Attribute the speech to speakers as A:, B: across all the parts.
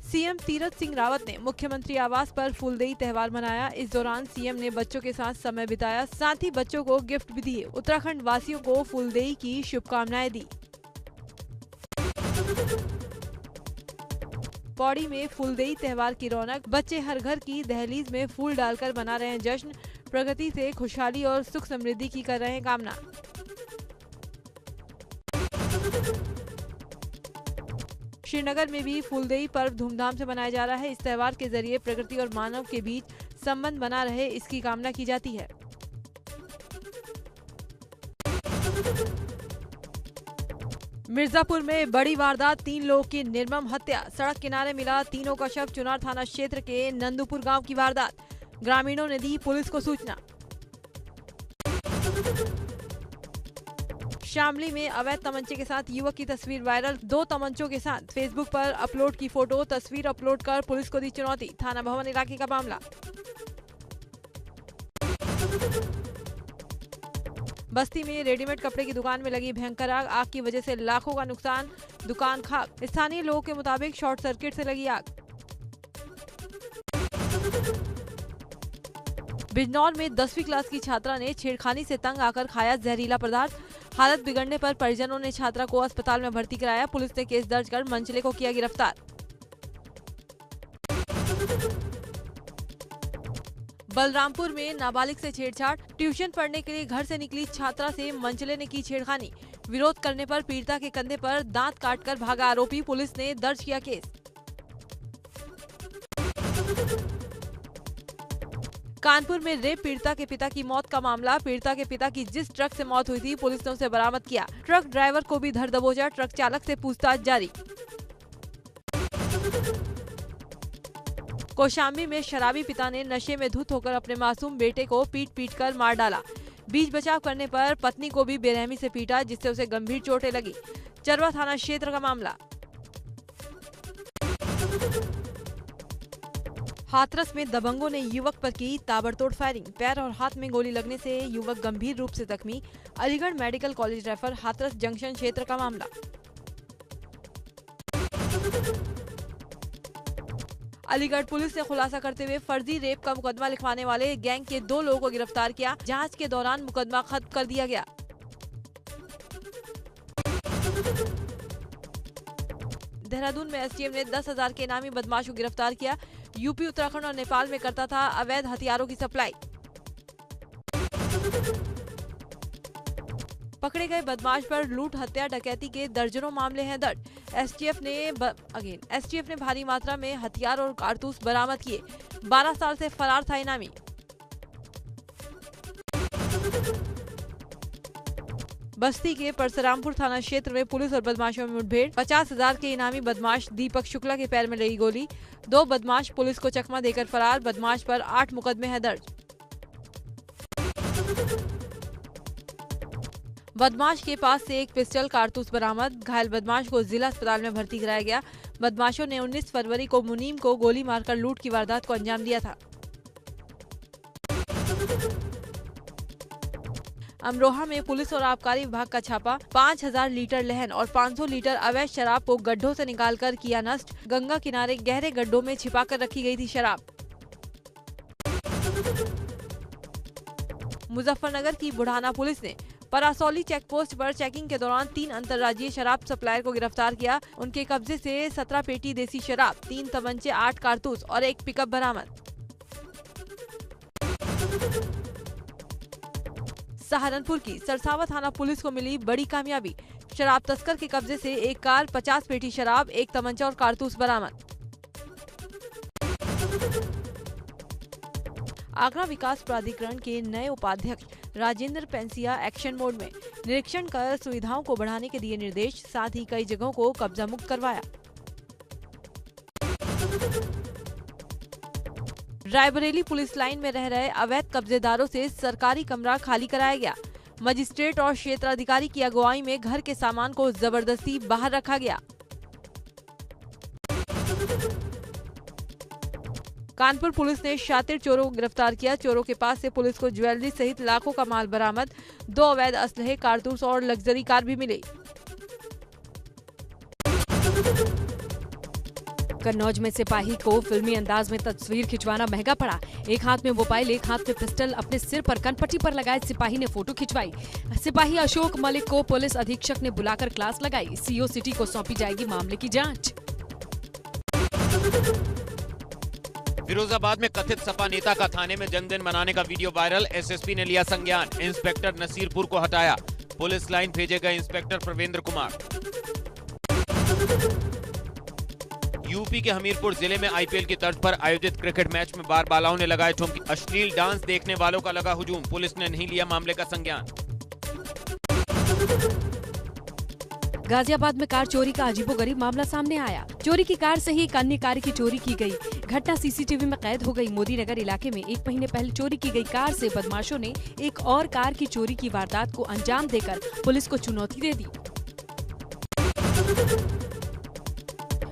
A: CM Tirath Singh Rawat ने मुख्यमंत्री आवास पर फूलदेई त्योहार मनाया। इस दौरान सीएम ने बच्चों के साथ समय बिताया, साथ ही बच्चों को गिफ्ट भी दिए। उत्तराखंड वासियों को फूलदेई की शुभकामनाएं दी। पौड़ी में फूलदेई त्योहार की रौनक, बच्चे हर घर की दहलीज में फूल डालकर मना रहे हैं जश्न। प्रगति से खुशहाली और सुख समृद्धि की कर रहे हैं कामना। श्रीनगर में भी फूलदेई पर्व धूमधाम से मनाया जा रहा है। इस त्योहार के जरिए प्रकृति और मानव के बीच संबंध बना रहे, इसकी कामना की जाती है। मिर्जापुर में बड़ी वारदात, 3 लोगों की निर्मम हत्या। सड़क किनारे मिला तीनों का शव। चुनार थाना क्षेत्र के नंदुपुर गांव की वारदात। ग्रामीणों ने दी पुलिस को सूचना। शामली में अवैध तमंचे के साथ युवक की तस्वीर वायरल। 2 तमंचों के साथ फेसबुक पर अपलोड की फोटो, तस्वीर अपलोड कर पुलिस को दी चुनौती। थाना भवन इलाके का मामला। बस्ती में रेडीमेड कपड़े की दुकान में लगी भयंकर आग। आग की वजह से लाखों का नुकसान, दुकान खाक। स्थानीय लोगों के मुताबिक शॉर्ट सर्किट से लगी आग। बिजनौर में 10वीं क्लास की छात्रा ने छेड़खानी से तंग आकर खाया जहरीला पदार्थ। हालत बिगड़ने पर परिजनों ने छात्रा को अस्पताल में भर्ती कराया। पुलिस ने केस दर्ज कर मंचले को किया गिरफ्तार। बलरामपुर में नाबालिग से छेड़छाड़। ट्यूशन पढ़ने के लिए घर से निकली छात्रा से मंचले ने की छेड़खानी। विरोध करने पर पीड़िता के कंधे पर दांत काटकर भागा आरोपी। पुलिस ने दर्ज किया केस। कानपुर में रेप पीड़िता के पिता की मौत का मामला। पीड़िता के पिता की जिस ट्रक से मौत हुई थी, पुलिस ने उसे बरामद किया। ट्रक ड्राइवर को भी धर दबोचा। ट्रक चालक से पूछताछ जारी। कौशाम्बी में शराबी पिता ने नशे में धुत होकर अपने मासूम बेटे को पीट पीट कर मार डाला। बीच बचाव करने पर पत्नी को भी बेरहमी से पीटा, जिससे उसे गंभीर चोटें लगी। चरवा थाना क्षेत्र का मामला। हाथरस में दबंगों ने युवक पर की ताबड़तोड़ फायरिंग। पैर और हाथ में गोली लगने से युवक गंभीर रूप से जख्मी। Aligarh medical college refer. Hathras junction क्षेत्र का मामला। अलीगढ़ पुलिस ने खुलासा करते हुए फर्जी रेप का मुकदमा लिखवाने वाले गैंग के 2 लोगों को गिरफ्तार किया। जांच के दौरान मुकदमा खत्म कर दिया गया। देहरादून में एसटीएफ ने 10,000 के इनामी बदमाश को गिरफ्तार किया। यूपी, उत्तराखंड और नेपाल में करता था अवैध हथियारों की सप्लाई। पकड़े गए बदमाश पर लूट, हत्या, डकैती के दर्जनों मामले हैं दर्ज। एसटीएफ ने भारी मात्रा में हथियार और कारतूस बरामद किए। 12 साल से फरार था इनामी। बस्ती के परशुरामपुर थाना क्षेत्र में पुलिस और बदमाशों में मुठभेड़। 50,000 के इनामी बदमाश दीपक शुक्ला के पैर में लगी गोली। 2 बदमाश पुलिस को चकमा देकर फरार। बदमाश पर 8 मुकदमे हैं दर्ज। बदमाश के पास से एक पिस्टल, कारतूस बरामद। घायल बदमाश को जिला अस्पताल में भर्ती कराया गया। बदमाशों ने 19 फरवरी को मुनीम को गोली मारकर लूट की वारदात को अंजाम दिया था। अमरोहा में पुलिस और आबकारी विभाग का छापा। 5,000 लीटर लहन और 500 लीटर अवैध शराब को गड्ढों से निकालकर किया नष्ट। गंगा किनारे गहरे गड्ढों में छिपाकर रखी गई थी शराब। मुजफ्फरनगर की बुढ़ाना पुलिस ने परासौली चेकपोस्ट पर चेकिंग के दौरान 3 अंतर्राज्यीय शराब सप्लायर को गिरफ्तार किया। उनके कब्जे से 17 पेटी देसी शराब, 3 तमंचे, 8 कारतूस और 1 पिकअप बरामद। सहारनपुर की सरसावा थाना पुलिस को मिली बड़ी कामयाबी। शराब तस्कर के कब्जे से 1 कार, 50 पेटी शराब, 1 तमंचा और कारतूस बरामद। आगरा विकास प्राधिकरण के नए उपाध्यक्ष राजेंद्र पेंसिया एक्शन मोड में निरीक्षण कर सुविधाओं को बढ़ाने के दिए निर्देश। साथ ही कई जगहों को कब्जा मुक्त करवाया। रायबरेली पुलिस लाइन में रह रहे अवैध कब्जेदारों से सरकारी कमरा खाली कराया गया। मजिस्ट्रेट और क्षेत्राधिकारी की अगुवाई में घर के सामान को जबरदस्ती बाहर रखा गया। कानपुर पुलिस ने शातिर चोरों को गिरफ्तार किया। चोरों के पास से पुलिस को ज्वेलरी सहित लाखों का माल बरामद। 2 अवैध असलहे, कारतूस और लग्जरी कार भी मिले।
B: कन्नौज में सिपाही को फिल्मी अंदाज में तस्वीर खिंचवाना महंगा पड़ा। एक हाथ में मोबाइल, एक हाथ में पिस्टल, अपने सिर पर कनपट्टी पर लगाए सिपाही ने फोटो खिंचवाई। सिपाही अशोक मलिक को पुलिस अधीक्षक ने बुलाकर क्लास लगाई। सीओ सिटी को सौंपी जाएगी मामले की जांच।
C: फिरोजाबाद में कथित सपा नेता का थाने में जन्मदिन मनाने का वीडियो वायरल। एसएसपी ने लिया संज्ञान, इंस्पेक्टर नसीरपुर को हटाया। पुलिस लाइन भेजे गए इंस्पेक्टर प्रवेंद्र कुमार। यूपी के हमीरपुर जिले में आईपीएल की तर्ज पर आयोजित क्रिकेट मैच में बार बालाओं ने लगाए ठुमके। अश्लील डांस देखने वालों का लगा हुजूम। पुलिस ने नहीं लिया मामले का संज्ञान।
B: गाजियाबाद में कार चोरी का अजीबोगरीब मामला सामने आया। चोरी की कार से ही एक अन्य कार की चोरी की गई। घटना सीसीटीवी में कैद हो गई। मोदी नगर इलाके में 1 महीने पहले चोरी की गई कार से बदमाशों ने एक और कार की चोरी की वारदात को अंजाम देकर पुलिस को चुनौती दे दी।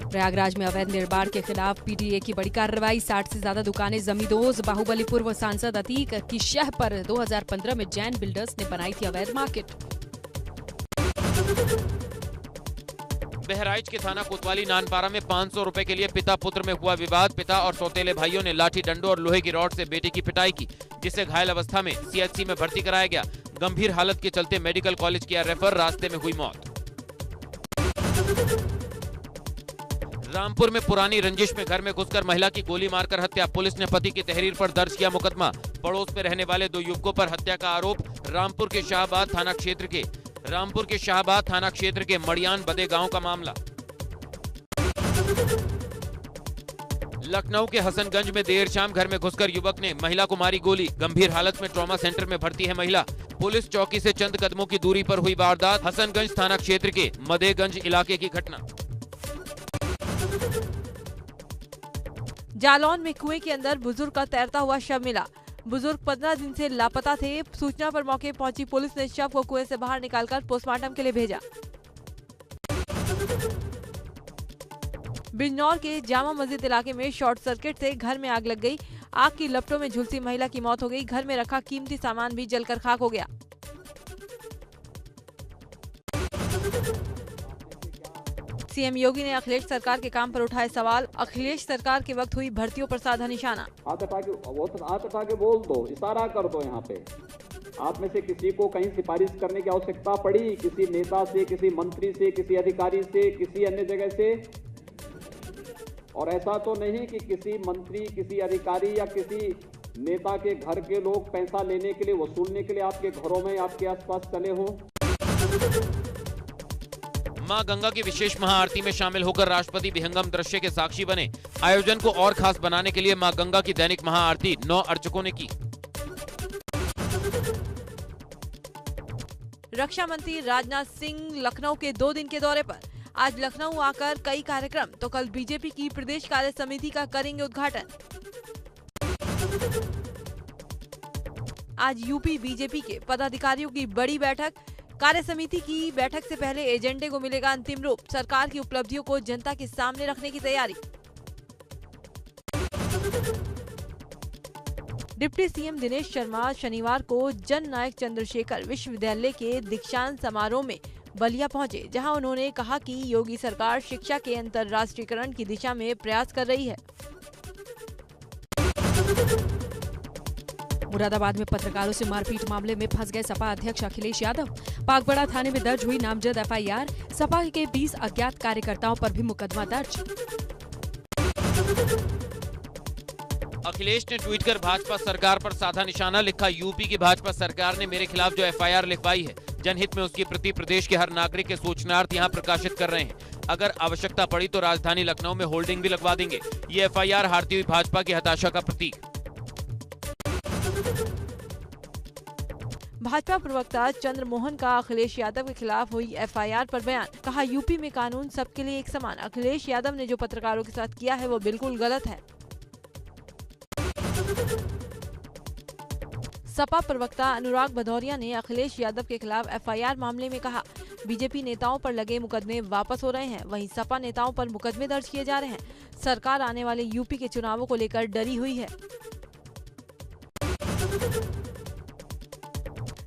B: प्रयागराज में अवैध निर्माण के खिलाफ पीटीए की बड़ी कार्रवाई। 60 से ज्यादा दुकानें जमींदोज। बाहुबली पूर्व सांसद अतीक की शह पर 2015 में जैन बिल्डर्स ने बनाई थी अवैध मार्केट।
C: बहराइच के थाना कोतवाली नानपारा में 500 रुपए के लिए पिता पुत्र में हुआ विवाद। पिता और सौतेले भाइयों ने लाठी डंडों और लोहे की रॉड से बेटे की पिटाई की, जिसे घायल अवस्था में सीएचसी में भर्ती कराया गया। गंभीर हालत के चलते मेडिकल कॉलेज किया रेफर, रास्ते में हुई मौत। रामपुर में पुरानी रंजिश में घर में घुसकर महिला की गोली मारकर हत्या। पुलिस ने पति की तहरीर पर दर्ज किया मुकदमा। पड़ोस में रहने वाले 2 युवकों पर हत्या का आरोप। रामपुर के शाहबाद थाना क्षेत्र के मड़ियान बदे गांव का मामला। लखनऊ के हसनगंज में देर शाम घर में घुसकर युवक ने महिला को मारी गोली। गंभीर हालत में ट्रॉमा सेंटर में भर्ती है महिला। पुलिस चौकी से चंद कदमों की दूरी पर हुई वारदात। हसनगंज थाना क्षेत्र के मदेगंज इलाके की घटना।
A: जालौन में कुएं के अंदर बुजुर्ग का तैरता हुआ शव मिला। बुजुर्ग 15 दिन से लापता थे। सूचना पर मौके पहुंची पुलिस ने शव को कुएं से बाहर निकालकर पोस्टमार्टम के लिए भेजा। बिजनौर के जामा मस्जिद इलाके में शॉर्ट सर्किट से घर में आग लग गई। आग की लपटों में झुलसी महिला की मौत हो गई। घर में रखा कीमती सामान भी जलकर खाक हो गया। सीएम योगी ने अखिलेश सरकार के काम पर उठाए सवाल। अखिलेश सरकार के वक्त हुई भर्तियों पर साधा निशाना।
D: हाथ उठा के बोल दो, इशारा कर दो। यहाँ पे आप में से किसी को कहीं सिफारिश करने की आवश्यकता पड़ी, किसी नेता से, किसी मंत्री से, किसी अधिकारी से, किसी अन्य जगह से? और ऐसा तो नहीं कि किसी मंत्री, किसी अधिकारी या किसी नेता के घर के लोग पैसा लेने के लिए, वसूलने के लिए आपके घरों में, आपके आसपास चले हों।
C: मां गंगा की विशेष महाआरती में शामिल होकर राष्ट्रपति विहंगम दृश्य के साक्षी बने। आयोजन को और खास बनाने के लिए मां गंगा की दैनिक महाआरती 9 अर्चकों ने की।
A: रक्षा मंत्री राजनाथ सिंह लखनऊ के 2 दिन के दौरे पर। आज लखनऊ आकर कई कार्यक्रम, तो कल बीजेपी की प्रदेश कार्य समिति का करेंगे उद्घाटन। आज यूपी बीजेपी के पदाधिकारियों की बड़ी बैठक। कार्य समिति की बैठक से पहले एजेंडे को मिलेगा अंतिम रूप। सरकार की उपलब्धियों को जनता के सामने रखने की तैयारी। डिप्टी सीएम दिनेश शर्मा शनिवार को जन नायक चंद्रशेखर विश्वविद्यालय के दीक्षांत समारोह में बलिया पहुंचे, जहां उन्होंने कहा कि योगी सरकार शिक्षा के अंतर्राष्ट्रीयकरण की दिशा में प्रयास कर रही है।
B: मुरादाबाद में पत्रकारों से मारपीट मामले में फंस गए सपा अध्यक्ष अखिलेश यादव। पागबड़ा थाने में दर्ज हुई नामजद एफआईआर। सपा के 20 अज्ञात कार्यकर्ताओं पर भी मुकदमा दर्ज।
C: अखिलेश ने ट्वीट कर भाजपा सरकार पर साधा निशाना। लिखा, यूपी की भाजपा सरकार ने मेरे खिलाफ जो एफआईआर लिखवाई है, जनहित में उसकी प्रति प्रदेश के हर नागरिक के सूचनार्थ यहाँ प्रकाशित कर रहे हैं। अगर आवश्यकता पड़ी तो राजधानी लखनऊ में होल्डिंग भी लगवा देंगे। ये एफआईआर हारती हुई भाजपा की हताशा का प्रतीक।
A: भाजपा प्रवक्ता चंद्रमोहन का अखिलेश यादव के खिलाफ हुई एफआईआर पर बयान। कहा, यूपी में कानून सबके लिए एक समान। अखिलेश यादव ने जो पत्रकारों के साथ किया है वो बिल्कुल गलत है। सपा प्रवक्ता अनुराग भदौरिया ने अखिलेश यादव के खिलाफ एफआईआर मामले में कहा, बीजेपी नेताओं पर लगे मुकदमे वापस हो रहे हैं, वहीं सपा नेताओं पर मुकदमे दर्ज किए जा रहे हैं। सरकार आने वाले यूपी के चुनावों को लेकर डरी हुई है।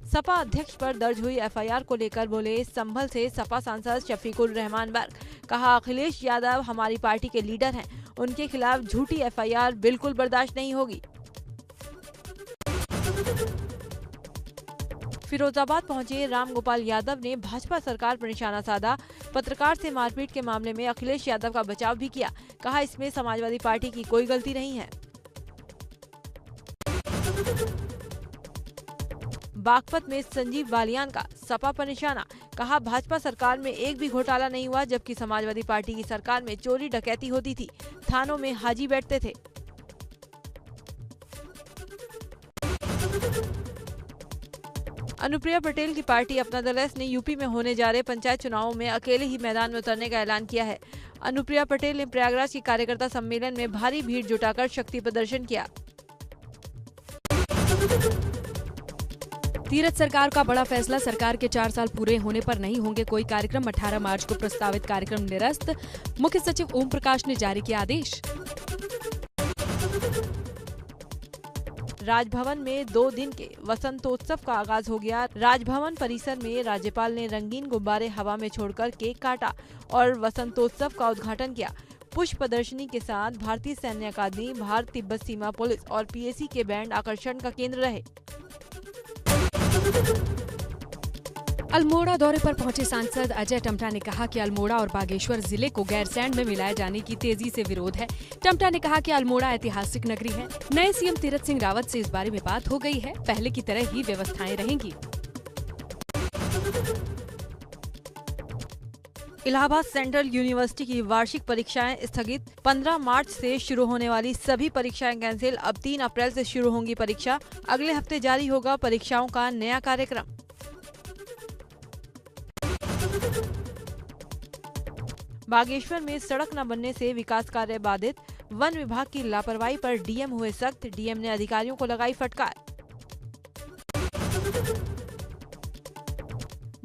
A: सपा अध्यक्ष पर दर्ज हुई एफआईआर को लेकर बोले संभल से सपा सांसद शफीकुर रहमान बर्क। कहा अखिलेश यादव हमारी पार्टी के लीडर हैं, उनके खिलाफ झूठी FIR बिल्कुल बर्दाश्त नहीं होगी। फिरोजाबाद पहुंचे रामगोपाल यादव ने भाजपा सरकार पर निशाना साधा। पत्रकार से मारपीट के मामले में अखिलेश यादव का बचाव भी किया। कहा इसमें समाजवादी पार्टी की कोई गलती नहीं है। बागपत में संजीव बालियान का सपा पर निशाना। कहा भाजपा सरकार में एक भी घोटाला नहीं हुआ, जबकि समाजवादी पार्टी की सरकार में चोरी डकैती होती थी, थानों में हाजी बैठते थे। अनुप्रिया पटेल की पार्टी अपना दल एस ने यूपी में होने जा रहे पंचायत चुनावों में अकेले ही मैदान में उतरने का ऐलान किया है। अनुप्रिया पटेल ने प्रयागराज की कार्यकर्ता सम्मेलन में भारी भीड़ जुटाकर शक्ति प्रदर्शन किया।
B: तीरथ सरकार का बड़ा फैसला, सरकार के 4 साल पूरे होने पर नहीं होंगे कोई कार्यक्रम। 18 मार्च को प्रस्तावित कार्यक्रम निरस्त। मुख्य सचिव ओम प्रकाश ने जारी किया आदेश।
A: राजभवन में 2 दिन के वसंतोत्सव का आगाज हो गया। राजभवन परिसर में राज्यपाल ने रंगीन गुब्बारे हवा में छोड़कर केक काटा और वसंतोत्सव का उद्घाटन किया। पुष्प प्रदर्शनी के साथ भारतीय सैन्य अकादमी, भारत तिब्बत सीमा पुलिस और PAC के बैंड आकर्षण का केंद्र रहे।
B: अल्मोड़ा दौरे पर पहुंचे सांसद अजय टम्टा ने कहा कि अल्मोड़ा और बागेश्वर जिले को गैरसैंण में मिलाए जाने की तेजी से विरोध है। टम्टा ने कहा कि अल्मोड़ा ऐतिहासिक नगरी है। नए CM तीरथ सिंह रावत से इस बारे में बात हो गई है। पहले की तरह ही व्यवस्थाएं रहेंगी।
A: इलाहाबाद सेंट्रल यूनिवर्सिटी की वार्षिक परीक्षाएं स्थगित। 15 मार्च से शुरू होने वाली सभी परीक्षाएं कैंसिल। अब 3 अप्रैल से शुरू होंगी परीक्षा। अगले हफ्ते जारी होगा परीक्षाओं का नया कार्यक्रम। बागेश्वर में सड़क न बनने से विकास कार्य बाधित। वन विभाग की लापरवाही पर DM हुए सख्त। DM ने अधिकारियों को लगाई फटकार।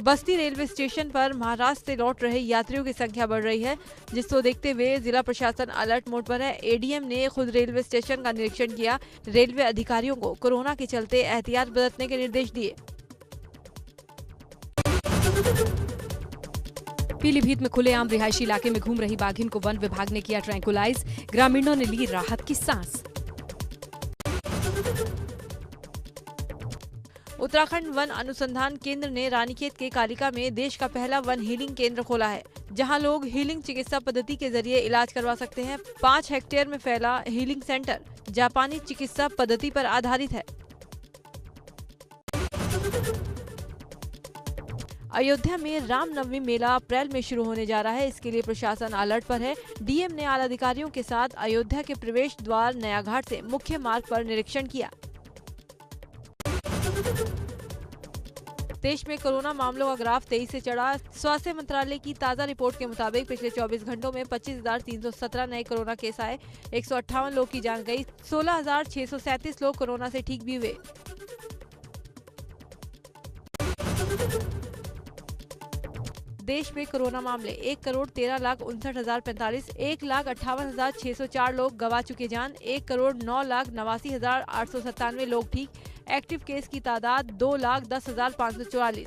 A: बस्ती रेलवे स्टेशन पर महाराष्ट्र से लौट रहे यात्रियों की संख्या बढ़ रही है, जिसको देखते हुए जिला प्रशासन अलर्ट मोड पर है। ADM ने खुद रेलवे स्टेशन का निरीक्षण किया। रेलवे अधिकारियों को कोरोना के चलते एहतियात बरतने के निर्देश दिए।
B: पीलीभीत में खुलेआम रिहायशी इलाके में घूम रही बाघिन को वन विभाग ने किया ट्रैंकुलाइज। ग्रामीणों ने ली राहत की सांस।
A: उत्तराखंड वन अनुसंधान केंद्र ने रानीखेत के कालिका में देश का पहला वन हीलिंग केंद्र खोला है, जहां लोग हीलिंग चिकित्सा पद्धति के जरिए इलाज करवा सकते हैं। 5 हेक्टेयर में फैला हीलिंग सेंटर जापानी चिकित्सा पद्धति पर आधारित है। अयोध्या में रामनवमी मेला अप्रैल में शुरू होने जा रहा है। इसके लिए प्रशासन अलर्ट पर है। DM ने आला अधिकारियों के साथ अयोध्या के प्रवेश द्वार नया घाट से मुख्य मार्ग पर निरीक्षण किया। देश में कोरोना मामलों का ग्राफ तेजी से चढ़ा। स्वास्थ्य मंत्रालय की ताज़ा रिपोर्ट के मुताबिक पिछले 24 घंटों में 25,317 नए कोरोना केस आए। 158 लोग की जान गई। 16,637 लोग कोरोना से ठीक भी हुए। देश में कोरोना मामले 1,13,59,045, 1,58,604 लोग गंवा चुके जान। 1,09,89,897 लोग ठीक। एक्टिव केस की तादाद 2,10,544।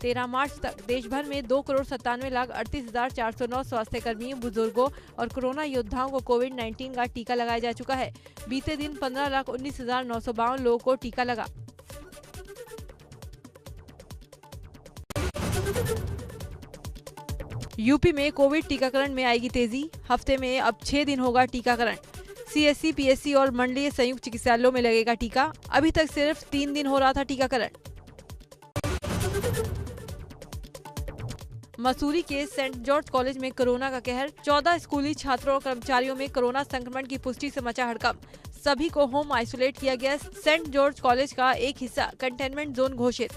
A: तेरह मार्च तक देश भर में 2,97,38,409 स्वास्थ्य कर्मियों, बुजुर्गों और कोरोना योद्धाओं को कोविड-19 का टीका लगाया जा चुका है। बीते दिन 15,19,952 लोगों को टीका लगा। यूपी में कोविड टीकाकरण में आएगी तेजी। हफ्ते में अब 6 दिन होगा टीकाकरण। CSC, PSC और मंडलीय संयुक्त चिकित्सालयों में लगेगा टीका। अभी तक सिर्फ 3 दिन हो रहा था टीकाकरण। मसूरी के सेंट जॉर्ज कॉलेज में कोरोना का कहर। 14 स्कूली छात्रों और कर्मचारियों में कोरोना संक्रमण की पुष्टि से मचा हड़कंप। सभी को होम आइसोलेट किया गया। सेंट जॉर्ज कॉलेज का एक हिस्सा कंटेनमेंट जोन घोषित।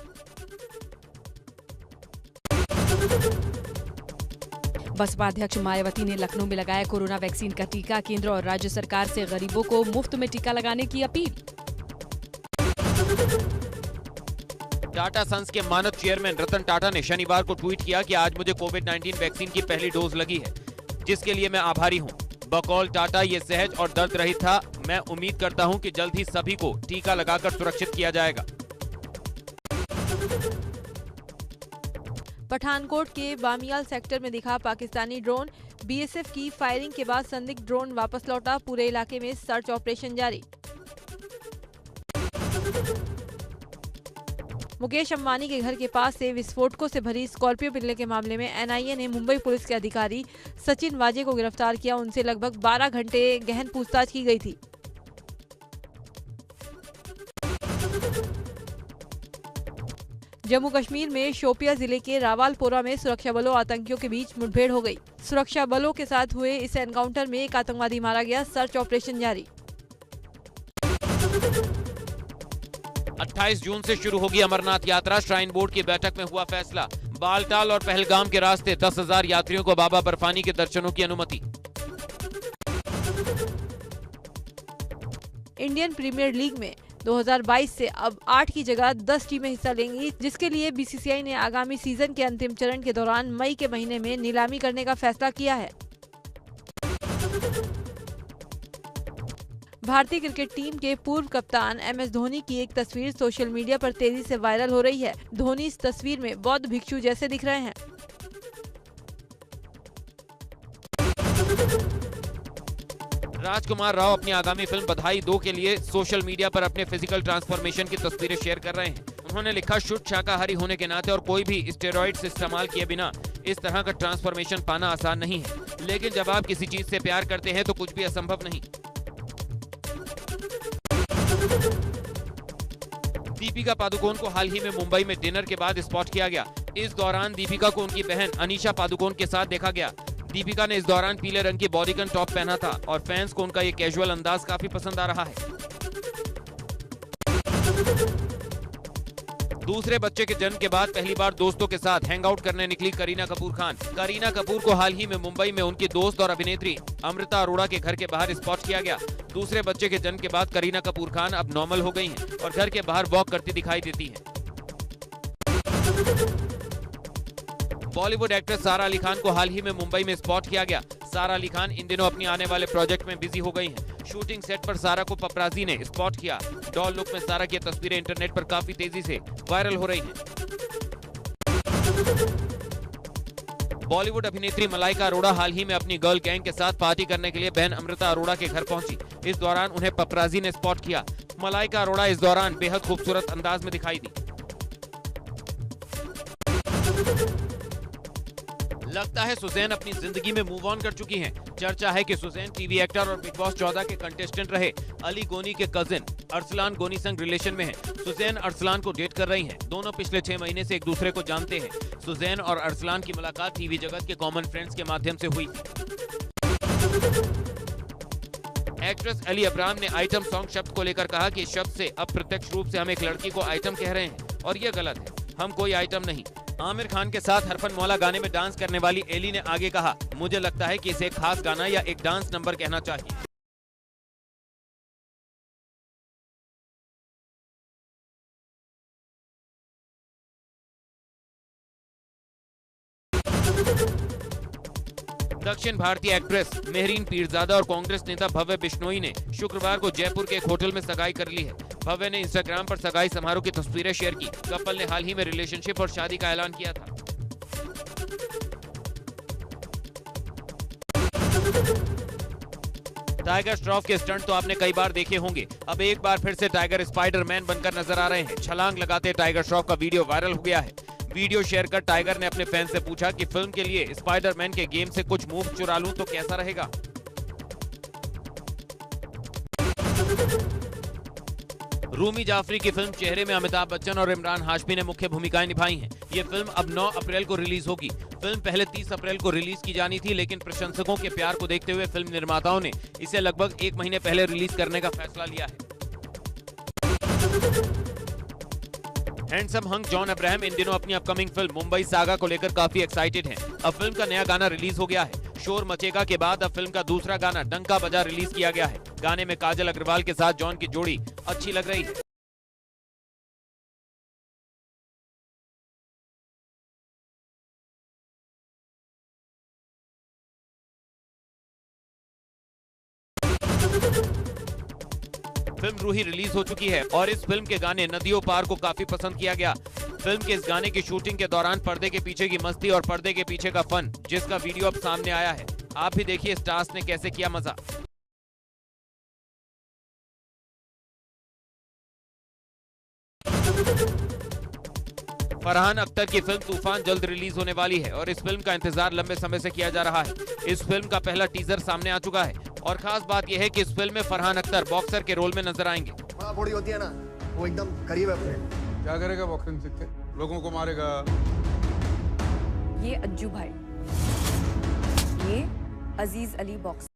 B: बसपा अध्यक्ष मायावती ने लखनऊ में लगाया कोरोना वैक्सीन का टीका। केंद्र और राज्य सरकार से गरीबों को मुफ्त में टीका लगाने की अपील।
C: टाटा सन्स के मानद चेयरमैन रतन टाटा ने शनिवार को ट्वीट किया कि आज मुझे कोविड-19 वैक्सीन की पहली डोज लगी है, जिसके लिए मैं आभारी हूं। बकौल टाटा ये सहज और दर्द रहित था। मैं उम्मीद करता हूं कि जल्द ही सभी को टीका लगाकर सुरक्षित किया जाएगा।
A: पठानकोट के बामियाल सेक्टर में दिखा पाकिस्तानी ड्रोन। बीएसएफ की फायरिंग के बाद संदिग्ध ड्रोन वापस लौटा। पूरे इलाके में सर्च ऑपरेशन जारी। मुकेश अंबानी के घर के पास से विस्फोटकों से भरी स्कॉर्पियो मिलने के मामले में एनआईए ने मुंबई पुलिस के अधिकारी सचिन वाजे को गिरफ्तार किया। उनसे लगभग 12 घंटे गहन पूछताछ की गई थी। जम्मू कश्मीर में शोपिया जिले के रावलपोरा में सुरक्षा बलों और आतंकियों के बीच मुठभेड़ हो गई। सुरक्षा बलों के साथ हुए इस एनकाउंटर में एक आतंकवादी मारा गया। सर्च ऑपरेशन जारी।
C: 28 जून से शुरू होगी अमरनाथ यात्रा। श्राइन बोर्ड की बैठक में हुआ फैसला। बालटाल और पहलगाम के रास्ते 10,000 यात्रियों को बाबा बर्फानी के दर्शनों की अनुमति।
A: इंडियन प्रीमियर लीग में 2022 से अब 8 की जगह 10 टीमें हिस्सा लेंगी, जिसके लिए बीसीसीआई ने आगामी सीजन के अंतिम चरण के दौरान मई के महीने में नीलामी करने का फैसला किया है। भारतीय क्रिकेट टीम के पूर्व कप्तान एमएस धोनी की एक तस्वीर सोशल मीडिया पर तेजी से वायरल हो रही है। धोनी इस तस्वीर में बौद्ध भिक्षु जैसे दिख रहे हैं।
C: राजकुमार राव अपनी आगामी फिल्म बधाई 2 के लिए सोशल मीडिया पर अपने फिजिकल ट्रांसफॉर्मेशन की तस्वीरें शेयर कर रहे हैं। उन्होंने लिखा, शुद्ध शाकाहारी होने के नाते और कोई भी स्टेरॉइड्स इस्तेमाल किए बिना इस तरह का ट्रांसफॉर्मेशन पाना आसान नहीं है, लेकिन जब आप किसी चीज से प्यार करते हैं तो कुछ भी असंभव नहीं। दीपिका पादुकोण को हाल ही में मुंबई में डिनर के बाद स्पॉट किया गया। इस दौरान दीपिका को उनकी बहन अनीशा पादुकोण के साथ देखा गया। दीपिका ने इस दौरान पीले रंग की बॉडीकन टॉप पहना था और फैंस को उनका ये कैजुअल अंदाज काफी पसंद आ रहा है। दूसरे बच्चे के जन्म के बाद पहली बार दोस्तों के साथ हैंगआउट करने निकली करीना कपूर खान। करीना कपूर को हाल ही में मुंबई में उनकी दोस्त और अभिनेत्री अमृता अरोड़ा के घर के बाहर स्पॉट किया गया। दूसरे बच्चे के जन्म के बाद करीना कपूर खान अब नॉर्मल हो गई हैं और घर के बाहर वॉक करती दिखाई देती हैं। बॉलीवुड एक्ट्रेस सारा अली खान को हाल ही में मुंबई में स्पॉट किया गया। सारा अली खान इन दिनों अपनी आने वाले प्रोजेक्ट में बिजी हो गई हैं। शूटिंग सेट पर सारा को पपराजी ने स्पॉट किया। डॉल लुक में सारा की तस्वीरें इंटरनेट पर काफी तेजी से वायरल हो रही हैं। बॉलीवुड अभिनेत्री मलाइका अरोड़ा हाल ही में अपनी गर्ल गैंग के साथ पार्टी करने के लिए बहन अमृता अरोड़ा के घर पहुंची। इस दौरान उन्हें पपराजी ने स्पॉट किया। मलाइका अरोड़ा इस दौरान बेहद खूबसूरत अंदाज में दिखाई दी। लगता है सुजैन अपनी जिंदगी में मूव ऑन कर चुकी हैं। चर्चा है कि सुजैन टीवी एक्टर और बिग बॉस 14 के कंटेस्टेंट रहे अली गोनी के कजिन अरसलान गोनी संग रिलेशन में हैं। सुजैन अरसलान को डेट कर रही हैं। दोनों पिछले 6 महीने से एक दूसरे को जानते हैं। सुजैन और अरसलान की मुलाकात टीवी जगत के कॉमन फ्रेंड्स के माध्यम से हुई थी। एक्ट्रेस अली अब्राम ने आइटम सॉन्ग शब्द को लेकर कहा कि इस शब्द से अब प्रत्यक्ष रूप से हम एक लड़की को आइटम कह रहे हैं और ये गलत है। हम कोई आइटम नहीं। आमिर खान के साथ हरफन मौला गाने में डांस करने वाली एली ने आगे कहा, मुझे लगता है कि इसे एक खास गाना या एक डांस नंबर कहना चाहिए। दक्षिण भारतीय एक्ट्रेस मेहरीन पीरजादा और कांग्रेस नेता भव्य बिश्नोई ने शुक्रवार को जयपुर के एक होटल में सगाई कर ली है। भव्य ने इंस्टाग्राम पर सगाई समारोह की तस्वीरें शेयर की। कपल ने हाल ही में रिलेशनशिप और शादी का ऐलान किया था। टाइगर श्रॉफ के स्टंट तो आपने कई बार देखे होंगे। अब एक बार फिर से टाइगर स्पाइडरमैन बनकर नजर आ रहे हैं। छलांग लगाते टाइगर श्रॉफ का वीडियो वायरल हो गया है। वीडियो शेयर कर टाइगर ने अपने फैन से पूछा कि फिल्म के लिए स्पाइडरमैन के गेम से कुछ मूव चुरा लूं तो कैसा रहेगा। रूमी जाफरी की फिल्म चेहरे में अमिताभ बच्चन और इमरान हाशमी ने मुख्य भूमिकाएं निभाई हैं। ये फिल्म अब 9 अप्रैल को रिलीज होगी। फिल्म पहले 30 अप्रैल को रिलीज की जानी थी, लेकिन प्रशंसकों के प्यार को देखते हुए फिल्म निर्माताओं ने इसे लगभग 1 महीने पहले रिलीज करने का फैसला लिया है। हैंडसम हंक जॉन अब्राहम इन दिनों अपनी अपकमिंग फिल्म मुंबई सागा को लेकर काफी एक्साइटेड हैं। अब फिल्म का नया गाना रिलीज हो गया है। शोर मचेगा के बाद अब फिल्म का दूसरा गाना डंका बजा रिलीज किया गया है। गाने में काजल अग्रवाल के साथ जॉन की जोड़ी अच्छी लग रही है। फिल्म रूही रिलीज हो चुकी है और इस फिल्म के गाने नदियों पार को काफी पसंद किया गया। फिल्म के इस गाने की शूटिंग के दौरान पर्दे के पीछे की मस्ती और पर्दे के पीछे का फन, जिसका वीडियो अब सामने आया है। आप भी देखिए स्टार्स ने कैसे किया मजा। फरहान अख्तर की फिल्म तूफान जल्द रिलीज होने वाली है और इस फिल्म का इंतजार लंबे समय से किया जा रहा है। इस फिल्म का पहला टीजर सामने आ चुका है और खास बात यह है कि इस फिल्म में फरहान अख्तर बॉक्सर के रोल में नजर आएंगे।
E: बॉडी होती है ना, वो एकदम करीब है अपने।
F: क्या करेगा बॉक्सिंग सीख के? लोगों को मारेगा।
G: ये अज्जू भाई, ये अजीज अली बॉक्सर।